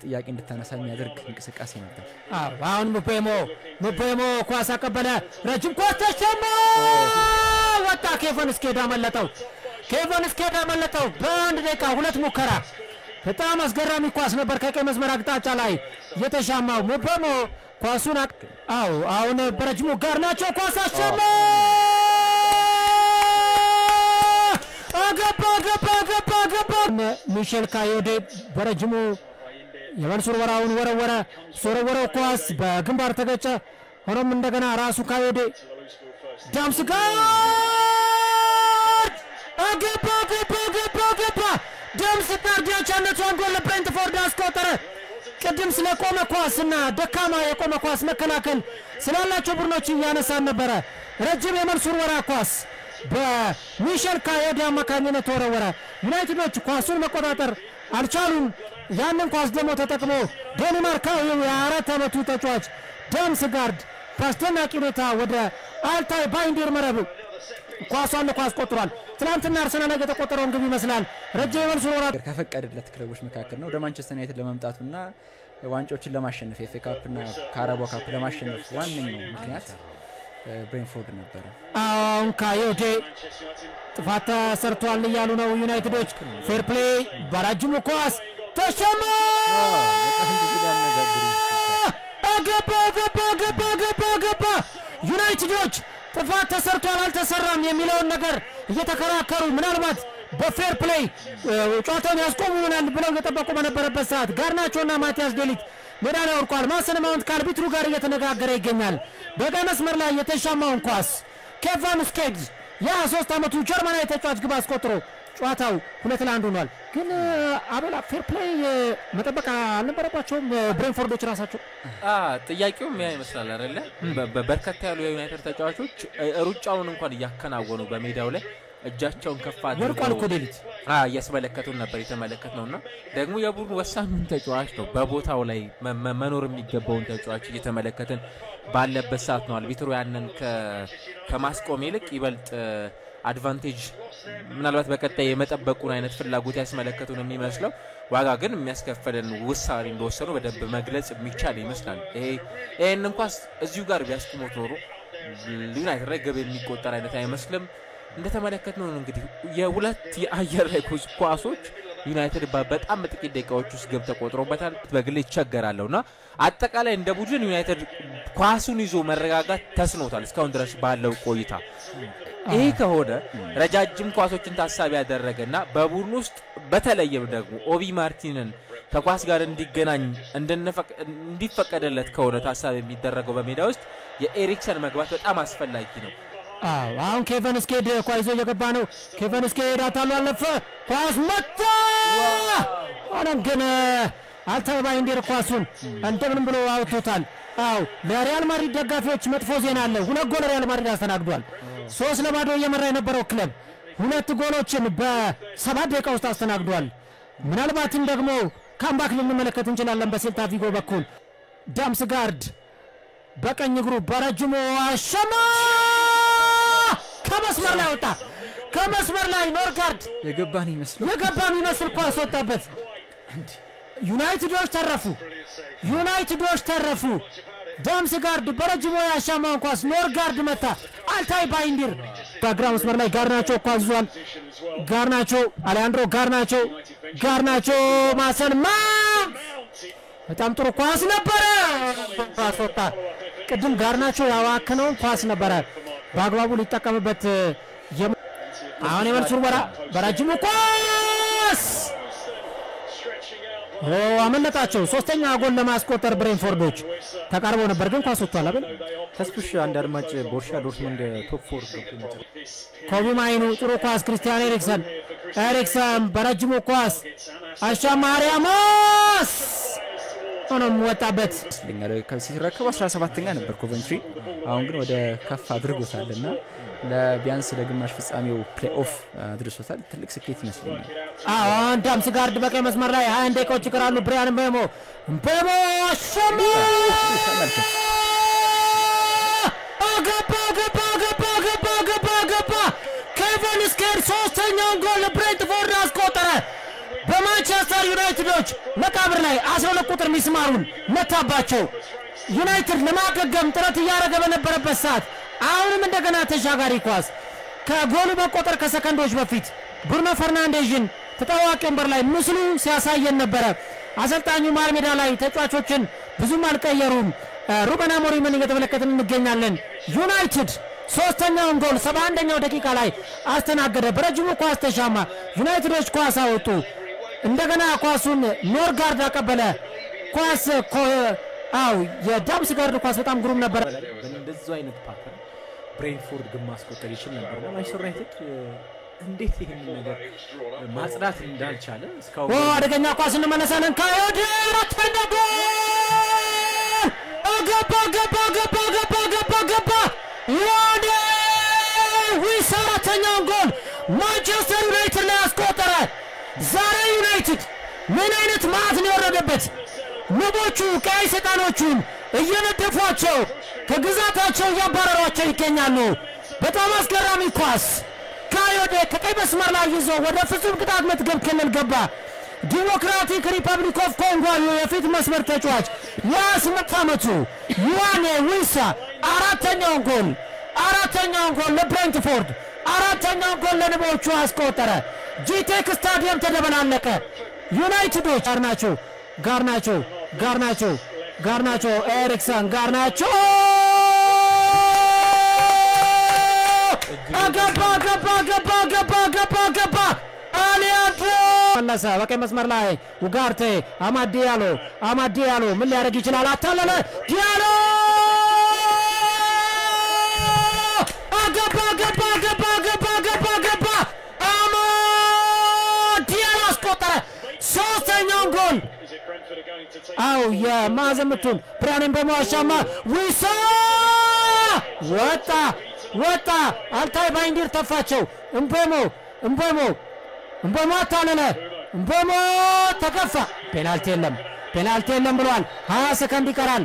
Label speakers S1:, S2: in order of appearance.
S1: ጥያቄ እንድታነሳ የሚያደርግ እንቅስቃሴ ነበር
S2: አሁን ሙፔሞ ኳስ አቀበለ ረጅም ኳስ ተሸማ ወጣ ኬቨን ስኬዳ መለጠው በአንድ ደቂቃ ሁለት ሙከራ በጣም አስገራሚ ኳስ ነበር ከቀይ መስመር አቅጣጫ ላይ የተሻማው ሙፔሞ ኳሱን አሁን በረጅሙ ጋርናቾ ኳስ አሸማ ገባ ሚሼል ካዮዴ በረጅሙ የመንሱር ወራውን ወረወረ ኳስ በግንባር ተገጨ ሆኖም እንደገና ራሱ ካዮዴ ዳምስ ጋር ገባ ዳምስ ጋር ያቻነቱን ጎል ለብሬንትፎርድ አስቆጠረ ቅድም ስለቆመ ኳስና ደካማ የቆመ ኳስ መከላከል ስላላቸው ቡድኖች ያነሳን ነበር ረጅም የመንሱር ወራ ኳስ በሚሼል ካዮዴ አማካኝነት ተወረወረ ዩናይትዶች ኳሱን መቆጣጠር አልቻሉም ያንን ኳስ ደግሞ ተጠቅሞ ዴንማርካዊው የ4 ዓመቱ ተጫዋች ዳምስ ጋርድ በአስደናቂ ሁኔታ ወደ አልታይ ባይንዲር መረብ ኳሷን ቆጥሯል ትናንትና አርሰናል ላይ የተቆጠረውን ግብ ይመስላል ረጅም የመንሱር ወራ
S1: ከፈቀደለት ክለቦች መካከል ነው ወደ ማንቸስተር ዩናይትድ ለመምጣቱና ዋንጫዎችን ለማሸነፍ ኤፍኤ ካፕና ካራባኦ ካፕ ለማሸነፍ ዋነኛው ምክንያት ብሬንፎርድ ነበር
S2: ካዮዴ ጥፋት ሰርቷል እያሉ ነው ዩናይትዶች ፌር ፕሌይ በረጅሙ ኳስ ተሸማ ገባ ዩናይትዶች ጥፋት ተሰርቷል አልተሰራም የሚለውን ነገር እየተከራከሩ ምናልባት በፌር ፕሌይ ጨዋታውን ያስቆሙናል ብለው እየጠበቁ በነበረበት ሰዓት ጋርናቾና ማቲያስ ዴሊት ሜዳ ላይ ወርቋል ማሰን ማውንት ከአርቢትሩ ጋር እየተነጋገረ ይገኛል በቀይ መስመር ላይ የተሻማውን ኳስ ኬቨን ስኬድ የ3 ዓመቱ ጀርመናዊ ተጫዋች ግብ አስቆጥሮ ጨዋታው 2-1 ሆኗል ግን አቤላ ፌር ፕሌይ መጠበቅ አልነበረባቸውም ብሬንፎርዶች ራሳቸው
S3: ጥያቄው ምን ይመስላል አይደለ በበርካታ ያሉ የዩናይትድ ተጫዋቾች ሩጫውን እንኳን ያከናወኑ በሜዳው ላይ እጃቸውን ከፍ
S2: ወርቋል እኮ ዴሊት
S3: ያስመለከቱን ነበር የተመለከትነውና ደግሞ የቡድኑ ወሳኝ ተጫዋች ነው በቦታው ላይ መኖር የሚገባውን ተጫዋች እየተመለከትን ባለበት ሰዓት ነው አልቢትሩ ያንን ከማስቆም ይልቅ ይበልጥ አድቫንቴጅ ምናልባት በቀጣይ የመጠበቁን አይነት ፍላጎት ያስመለከቱን የሚመስለው ዋጋ ግን የሚያስከፈለን ውሳኔ እንደወሰኑ በደንብ መግለጽ የሚቻል ይመስላል ይሄን እንኳን እዚሁ ጋር ቢያስቆሙት ኖሮ ዩናይትድ ላይ ግብ የሚቆጠር አይነት አይመስልም እንደተመለከትነው እንግዲህ የሁለት የአየር ላይ ኳሶች ዩናይትድ በጣም ጥቂት ደቂቃዎች ውስጥ ግብ ተቆጥሮበታል በግል ይቸገራልና አጠቃላይ እንደ ቡድን ዩናይትድ ኳሱን ይዞ መረጋጋት ተስኖታል እስካሁን ድረስ ባለው ቆይታ ይሄ ከሆነ ረጃጅም ኳሶችን ታሳቢ ያደረገና በቡድን ውስጥ በተለየም ደግሞ ኦቢ ማርቲንን ከኳስ ጋር እንዲገናኝ እንዲፈቀደለት ከሆነ ታሳቢ የሚደረገው በሜዳ ውስጥ የኤሪክሰን መግባት በጣም አስፈላጊ ነው
S2: አሁን ኬቨን ስኬድ ኳይዞ እየገባ ነው ኬቨን ስኬድ አታሎ አለፈ ኳስ መታ አሁን ግን አልታይ ባይንዲር ኳሱን እንደምንም ብሎ አውጥቶታል ለሪያል ማድሪድ ደጋፊዎች መጥፎ ዜና አለ ሁለት ጎል ሪያል ማድሪድ አስተናግዷል 3-0 እየመራ የነበረው ክለብ ሁለት ጎሎችን በ7 ደቂቃ ውስጥ አስተናግዷል ምናልባትም ደግሞ ካምባክ ልንመለከት እንችላለን በሴልታ ቪጎ በኩል ዳምስ ጋርድ በቀኝ እግሩ በረጅሙ አሸማ ከመስመር ላይ ወጣ ከመስመር ላይ ኖርጋርድ
S1: የገባን
S2: ይመስል ኳስ ወጣበት ዩናይትዶች ተረፉ ዳምስ ጋርድ በረጅሙ ያሻማውን ኳስ ኖርጋርድ መታ አልታይ ባይንዲር በግራ መስመር ላይ ጋርናቾ ኳስ ይዟል አሌያንድሮ ጋርናቾ ማሰን በጣም ጥሩ ኳስ ነበረ ኳስ ወጣ ቅድም ጋርናቾ ያዋከነው ኳስ ነበረ በአግባቡ ሊጠቀምበት አሁን የመንሱር ወራ በረጅሙ ኳስ አመለጣቸው ሶስተኛ ጎል ለማስቆጠር ብሬንፎርዶች ተቃርበው ነበር ግን ኳስ ወጥቷል አይደል
S4: ተስፍሽ አንድ አድማጭ ቦሩሲያ ዶርትሙንድ ቶፕ 4
S2: ኮቢ ማይኑ ጥሩ ኳስ ክሪስቲያን ኤሪክሰን በረጅሙ ኳስ አሻማሪያማስ ሆኖም ወጣበት
S1: ሲረከብ 17ኛ ነበር ኮቨንትሪ አሁን ግን ወደ ከፍ አድርጎታልና ለቢያንስ ለግማሽ ፍጻሜው ፕሌይኦፍ አድርሶታል ትልቅ ስኬት ይመስለኛል
S2: አሁን ዳምስ ጋርድ በቀይ መስመር ላይ 21 ደቂቃዎች ይቀራሉ ብሪያን ምቤሞ ሸማ ገባ ኬቨን ስኬድ ሶስተኛውን ጎል ብሬንትፎርድ አስቆጠረ በማንቸስተር ማንቸስተር ዩናይትዶች መቃብር ላይ 12 ቁጥር ሚስማሩን መታባቸው። ዩናይትድ ለማገገም ጥረት እያደረገ በነበረበት ሰዓት አሁንም እንደገና ተሻጋሪ ኳስ ከጎሉ መቆጠር ከሰከንዶች በፊት ብሩኖ ፈርናንዴዝን ተጣዋቂ ወንበር ላይ ምስሉ ሲያሳየን ነበረ። አሰልጣኙ መሃል ሜዳ ላይ ተጫዋቾችን ብዙም አልቀየሩም። ሩበን አሞሪምን እየተመለከትን እንገኛለን። ዩናይትድ ሶስተኛውን ጎል 71ኛው ደቂቃ ላይ አስተናገደ። በረጅሙ ኳስ ተሻማ። ዩናይትዶች ኳስ አወጡ። እንደገና ኳሱን ኖርጋርድ አቀበለ። ኳስ የዳምስጋርድ ኳስ በጣም ግሩም ነበር።
S4: በእንደዚህ አይነት ፓተርን ብሬንትፎርድ ግን ማስቆጠር ይችል ነበር። ማንቸስተር ዩናይትድ እንዴት ይሄን ነገር ማጽዳት እንዳልቻለ እስካሁን
S2: አደገኛ ኳስ እንመለሳለን። ካዮድ አራተኛ ጎል ገባ ወደ ዊስ አራተኛውን ጎል ማንቸስተር ዩናይትድ ላይ አስቆጠረ። ዛሬ ዩናይትድ ምን አይነት ማት ነው የወረደበት! ንቦቹ ቀይ ሰይጣኖቹን እየነደፏቸው ከግዛታቸው እያባረሯቸው ይገኛሉ። በጣም አስገራሚ ኳስ ካዮዴ ከቀይ መስመር ላይ ይዞ ወደ ፍጹም ቅጣት ምት ግብ ክልል ገባ። ዲሞክራቲክ ሪፐብሊክ ኦፍ ኮንጎ የፊት መስመር ተጫዋች የ28 ዓመቱ ዮዋኔ ዊሳ አራተኛውን ጎል ለብሬንትፎርድ አራተኛውን ጎል ለንቦቹ አስቆጠረ። ጂቴክ ስታዲየም ተደበላለቀ። ዩናይትዶች ጋርናቾ ኤሪክሰን ጋርናቾ ገባ አሊያንድሮ መለሰ። በቀይ መስመር ላይ ኡጋርቴ አማዲያሎ ምን ሊያደርግ ይችላል? አታለለ ዲያሎ ገባ አማዲያሎ አስቆጠረ ሶስተኛውን ጎል። የማዕዘን ምቱን ብራያንን በመዋሻማ ዊሳ ወጣ አልታይ ባይንዲር ተፋቸው። እምቦሞ አታለለ። እምቦሞ ተከፋ። ፔናልቲ የለም ብሏል። 20 ሰከንድ ይቀራል።